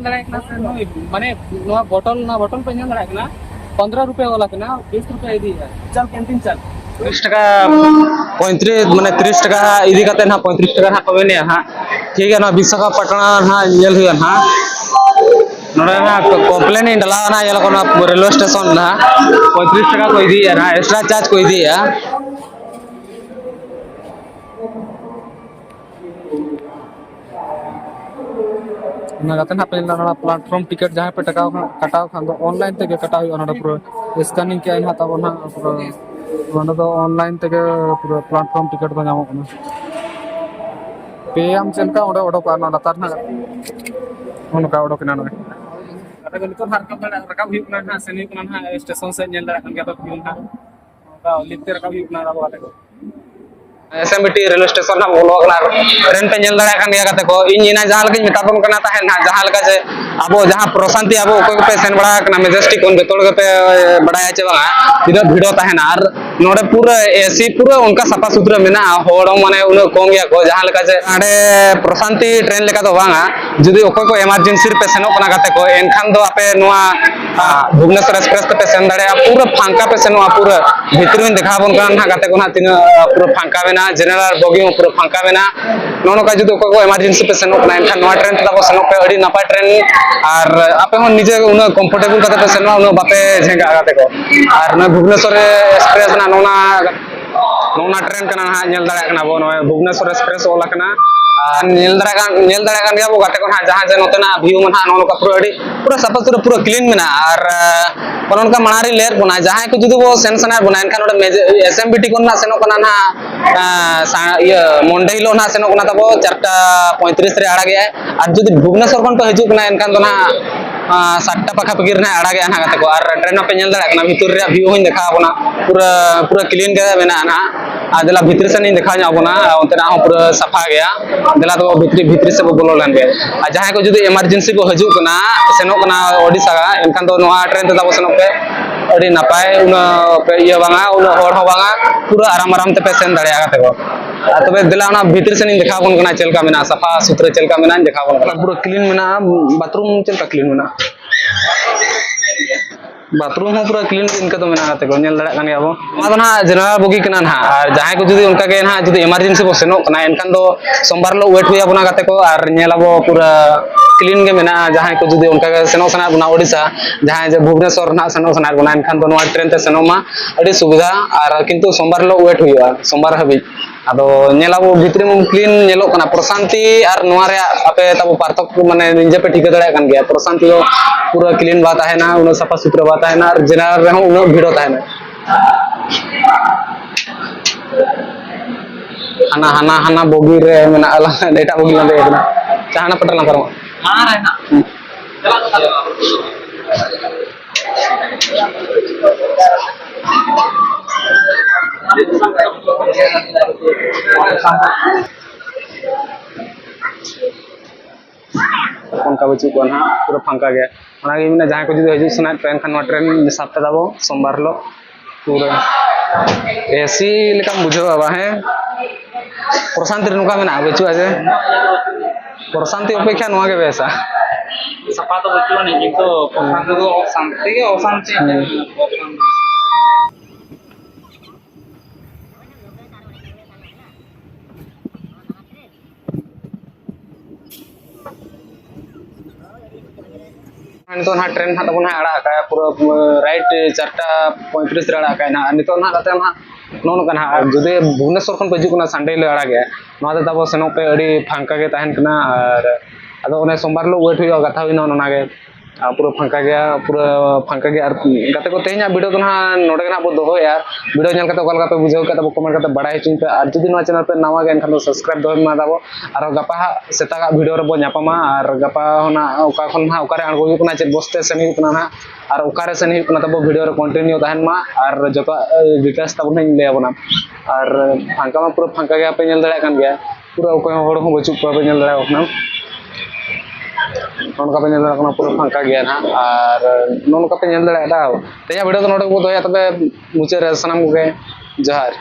माने बोतल ना बोतल पे 15 रुपये वाला के ना 20 रुपये इदी है चल कैंटीन चल 30 টাকা 35 মানে 30 টাকা ইদি কাতে না 35 টাকা হাত হবে না হ্যাঁ ঠিক আছে না বিশাখাপট্টনম হ্যাঁ নেল হুᱭᱟ হ্যাঁ नोडे ना कंप्लेन इन डला ना ये लोग ना रेलवे स्टेशन ना 35 টাকা को इदी है ना एक्स्ट्रा चार्ज को इदी है ना गाते ना पहले ना प्लेटफॉर्म टिकट जहां पे कटाव खान दो ऑनलाइन तक कटाव ना पूरा स्कैनिंग के इन हाता ना पूरा तो ऑनलाइन तक पूरा प्लेटफॉर्म टिकट तो नामो ना पेम चलका ओडो ओडो का ना लतार ना उनका ओडो के ना ना कटा को नितो हर का रकाब हुई ना सेनी को ना स्टेशन से नेल दा kan तो क्यों ना का लिफ्ट रकाब हुई ना बात को एसएमटी रेलवे स्टेशन ना बोलो ट्रेन पे नेल दाड़ा गया कते को इन इना जहां लगे मेता बन कना ताहे ना जहां लगा जे अब जहां प्रशांति अब को पे सेन बड़ा कना मेजेस्टिक कोन बेतोड़ पे बड़ा आचे बा तिना भिड़ो ताहे ना और नोडे पूरा एसी पूरा उनका सफा सुथरा मेना होड़ माने उन कोम गया को जहां लगा जे आडे प्रशांति ट्रेन लेका तो बांगा जदी ओको को इमरजेंसी पे सेनो कना कते को एनखान दो आपे नोआ भुवनेश्वर एक्सप्रेस पे सेन दाड़ा पूरा फांका पे सेनो पूरा भितर में देखा बन कना कते को ना तिना पूरा फांका में जनरल बोगी पूरा फांका में नोनो का जो को इमरजेंसी पे सेनो कना एनखान नोआ ट्रेन तब सेनो पे अड़ी नापा ट्रेन और आपे हो निजे उन कंफर्टेबल कते पे सेनो उन बापे झेंगा कते को और न भुवनेश्वर एक्सप्रेस ना नोना नोना ट्रेन कना हा नेल दाड़ा कना बो भुवनेश्वर एक्सप्रेस ओला कना नेल दाड़ा kan गया बो गाते को ना जहां जे नोतना व्यू मन हा नोनो का पूरा सफा सुथरा पूरा क्लीन मेना और कोन का मनारी लेर बना जहां को जुदी वो सेन सना बना एनखान ओडे एसएमबीटी को ना सेनो कना ना ये मंडईलो ना सेनो कना तबो 4:35 रे आड़ा गया और जुदी भुवनेश्वर कोन को हिजु कना एनखान तो ना 7टा पाखा पगिर ना आड़ा गया ना गाते को और ट्रेन पे नेल दाड़ा कना भितर रे व्यू होइन देखा बना पूरा क्लीन के मेना ना आदला भितर से नहीं देखा जाबना ओंतना पूरा सफा गया दला तो भित्री से बोलो लेन गया आ जहां को जुदी इमरजेंसी को हजू कना सेनो कना ओडिसा एनखान तो नोआ ट्रेन ते सेनो पे अड़ी नापाय उन पे ये बांगा उन होड़ हो बांगा पूरा आराम ते पे सेन दाड़िया गाते को तबे दिला ना भीतर से नहीं देखा बन कना चलका मेना सफा सुथरा चलका मेना देखा बन पूरा क्लीन मेना बाथरूम चलका क्लीन मेना बाथरूम हो पूरा क्लीन इनका तो मेना गाते को नेल दाड़ा कान याबो मा तो ना जनरल बोगी कना ना और जहां को जुदी उनका के ना जुदी इमरजेंसी बो सेनो कना एनखान दो सोमवार लो वेट हुया बना गाते को और नेलाबो पूरा क्लीन के मेना जहां को जुदी उनका के सेनो सना बना ओडिसा जहां जे भुवनेश्वर ना सेनो सना बना एनखान तो नोआ ट्रेन ते सेनो मा अड़ी सुविधा और किंतु सोमवार लो वेट हुया सोमवार हबी आदो नेलाबो भितरी में क्लीन नेलो कना प्रशांति और नोआ रे आपे तब पार्थक माने निजे पे ठीक दाड़ा कान गया प्रशांति पूरा क्लीन बात है ना उन सफा सुथरा बात है ना और जनरल रे उन भिड़ो है ना हाना हाना हाना बोगी रे मेना अला डेटा बोगी लंदे ना चाहना पटल ना करो हां रे ना उनका बच्चों को ना पूरा फांका गया ना कि मैंने जहाँ को जो हजू सना ट्रेन खान ट्रेन सातटा दाबो सोमवार लो पूरा एसी लेका बुझो बाबा है प्रशांति नुका में ना बच्चों आज प्रशांति अपेक्षा नुआ के वैसा सफा तो बच्चों नहीं तो प्रशांति तो शांति तो ना ट्रेन ना तब आड़ा का पूरा राइट 4:35 रे आड़ा का ना नितो ना गाते ना नोन कना जुदे भुवनेश्वर खन पजु कना संडे ले आड़ा गया ना तब सेनो पे अड़ी फांका के तहन कना और अदो ओने सोमवार लो वेट हुई गाथा हुई ना गे पूरा फांका गया और गाते को तेना वीडियो तो ना नोडे ना बो दोहो यार वीडियो नेल कते गलका पे बुझाव कते कमेंट कते बड़ाई चिन पे और जुदी ना चैनल पे नवा गे एनखान तो सब्सक्राइब दो मा दाबो और गपा सेता का वीडियो रे बो न्यापामा और गपा होना ओका खन हा ओकारे अणगो हुई कना चे बसते सनी कना ना और ओकारे सनी कना तब वीडियो रे कंटिन्यू तहन मा और जतो डिटेल्स तब नहीं ले बना और फांका मा पूरा फांका गया पे नेल दाड़ा कान गया पूरा ओको होड़ हो बचु पे नेल दाड़ा ओखना नोनका पे नेल दाड़ा पूरा फांका गया ना और नोनका पे नेल दाड़ा तेया वीडियो तो नोडे को दोया तबे मुचे रे सनम के जहार।